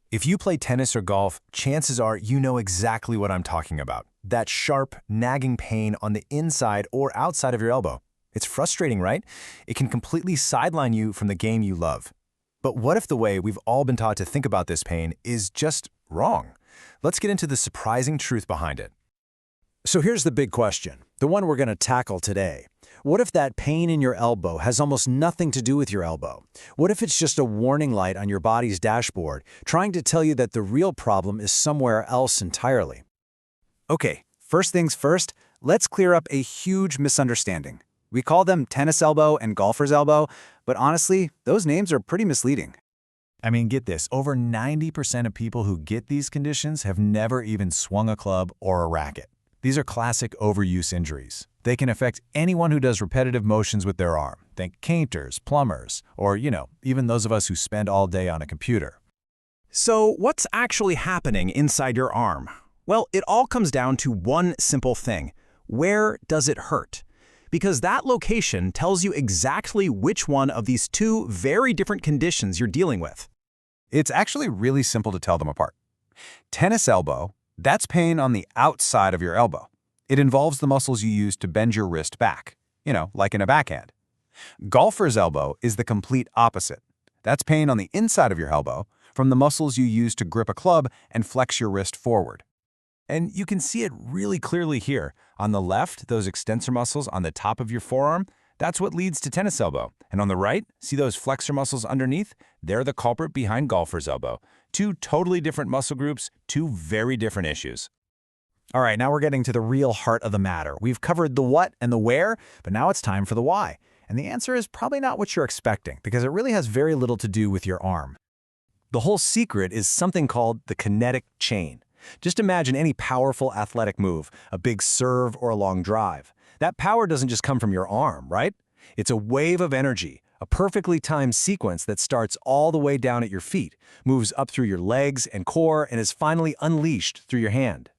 If you play tennis or golf, chances are you know exactly what I'm talking about. That sharp, nagging pain on the inside or outside of your elbow. It's frustrating, right? It can completely sideline you from the game you love. But what if the way we've all been taught to think about this pain is just wrong? Let's get into the surprising truth behind it. So here's the big question, the one we're going to tackle today. What if that pain in your elbow has almost nothing to do with your elbow? What if it's just a warning light on your body's dashboard, trying to tell you that the real problem is somewhere else entirely? Okay, first things first, let's clear up a huge misunderstanding. We call them tennis elbow and golfer's elbow, but honestly, those names are pretty misleading. I mean, get this, over 90% of people who get these conditions have never even swung a club or a racket. These are classic overuse injuries. They can affect anyone who does repetitive motions with their arm. Think painters, plumbers, or, even those of us who spend all day on a computer. So what's actually happening inside your arm? Well, it all comes down to one simple thing. Where does it hurt? Because that location tells you exactly which one of these two very different conditions you're dealing with. It's actually really simple to tell them apart. Tennis elbow, that's pain on the outside of your elbow. It involves the muscles you use to bend your wrist back, like in a backhand. Golfer's elbow is the complete opposite. That's pain on the inside of your elbow from the muscles you use to grip a club and flex your wrist forward. And you can see it really clearly here. On the left, those extensor muscles on the top of your forearm, that's what leads to tennis elbow. And on the right, see those flexor muscles underneath? They're the culprit behind golfer's elbow. Two totally different muscle groups, two very different issues. All right, now we're getting to the real heart of the matter. We've covered the what and the where, but now it's time for the why. And the answer is probably not what you're expecting, because it really has very little to do with your arm. The whole secret is something called the kinetic chain. Just imagine any powerful athletic move, a big serve or a long drive. That power doesn't just come from your arm, right? It's a wave of energy, a perfectly timed sequence that starts all the way down at your feet, moves up through your legs and core, and is finally unleashed through your hand.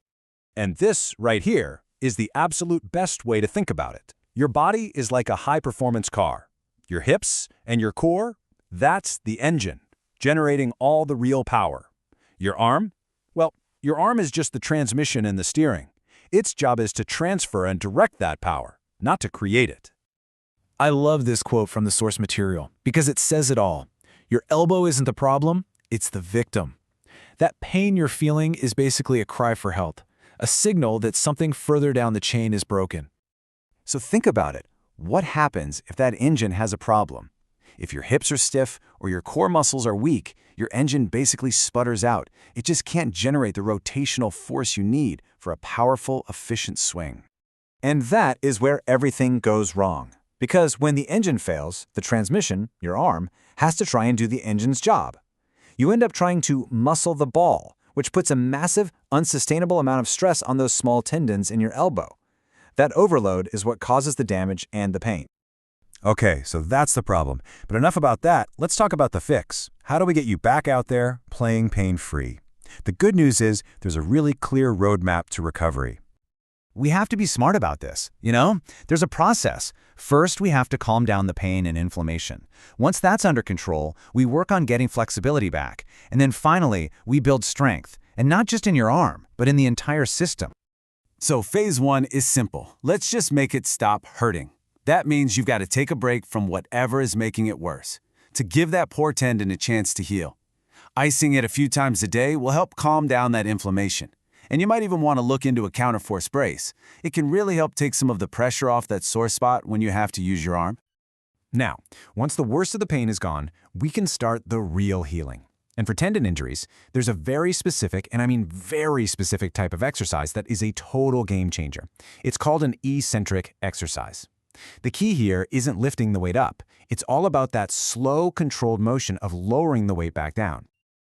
And this, right here, is the absolute best way to think about it. Your body is like a high-performance car. Your hips and your core, that's the engine, generating all the real power. Your arm? Well, your arm is just the transmission and the steering. Its job is to transfer and direct that power, not to create it. I love this quote from the source material because it says it all. Your elbow isn't the problem, it's the victim. That pain you're feeling is basically a cry for help, a signal that something further down the chain is broken. So think about it. What happens if that engine has a problem? If your hips are stiff or your core muscles are weak, your engine basically sputters out. It just can't generate the rotational force you need for a powerful, efficient swing. And that is where everything goes wrong. Because when the engine fails, the transmission, your arm, has to try and do the engine's job. You end up trying to muscle the ball, which puts a massive, unsustainable amount of stress on those small tendons in your elbow. That overload is what causes the damage and the pain. Okay, so that's the problem. But enough about that. Let's talk about the fix. How do we get you back out there playing pain-free? The good news is there's a really clear roadmap to recovery. We have to be smart about this, There's a process. First, we have to calm down the pain and inflammation. Once that's under control, we work on getting flexibility back. And then finally, we build strength, and not just in your arm, but in the entire system. So phase 1 is simple. Let's just make it stop hurting. That means you've got to take a break from whatever is making it worse, to give that poor tendon a chance to heal. Icing it a few times a day will help calm down that inflammation. And you might even want to look into a counterforce brace. It can really help take some of the pressure off that sore spot when you have to use your arm. Now, once the worst of the pain is gone, we can start the real healing. And for tendon injuries, there's a very specific, and I mean very specific type of exercise that is a total game changer. It's called an eccentric exercise. The key here isn't lifting the weight up. It's all about that slow, controlled motion of lowering the weight back down.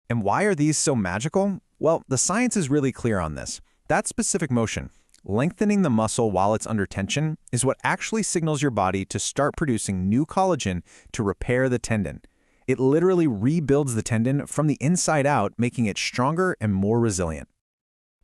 And why are these so magical? Well, the science is really clear on this. That specific motion, lengthening the muscle while it's under tension, is what actually signals your body to start producing new collagen to repair the tendon. It literally rebuilds the tendon from the inside out, making it stronger and more resilient.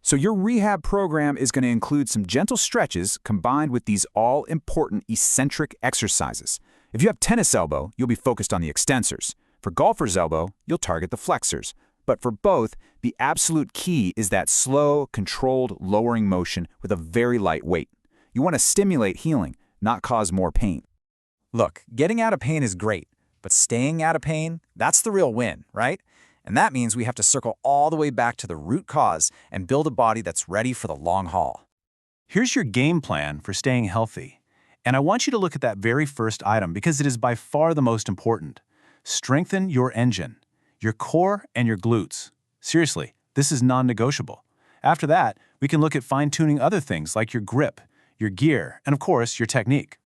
So your rehab program is going to include some gentle stretches combined with these all-important eccentric exercises. If you have tennis elbow, you'll be focused on the extensors. For golfer's elbow, you'll target the flexors. But for both, the absolute key is that slow, controlled lowering motion with a very light weight. You want to stimulate healing, not cause more pain. Look, getting out of pain is great, but staying out of pain, that's the real win, right? And that means we have to circle all the way back to the root cause and build a body that's ready for the long haul. Here's your game plan for staying healthy. And I want you to look at that very first item because it is by far the most important. Strengthen your engine, your core and your glutes. Seriously, this is non-negotiable. After that, we can look at fine-tuning other things like your grip, your gear, and of course, your technique.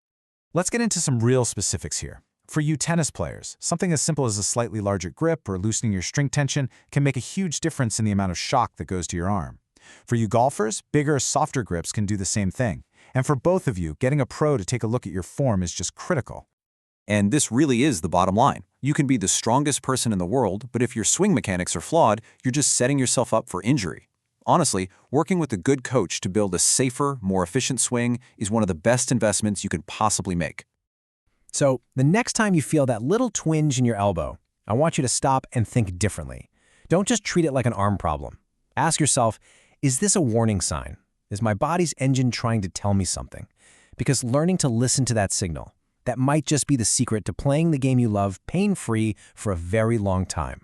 Let's get into some real specifics here. For you tennis players, something as simple as a slightly larger grip or loosening your string tension can make a huge difference in the amount of shock that goes to your arm. For you golfers, bigger, softer grips can do the same thing. And for both of you, getting a pro to take a look at your form is just critical. And this really is the bottom line. You can be the strongest person in the world, but if your swing mechanics are flawed, you're just setting yourself up for injury. Honestly, working with a good coach to build a safer, more efficient swing is one of the best investments you can possibly make. So, the next time you feel that little twinge in your elbow, I want you to stop and think differently. Don't just treat it like an arm problem. Ask yourself, is this a warning sign? Is my body's engine trying to tell me something? Because learning to listen to that signal, that might just be the secret to playing the game you love pain-free for a very long time.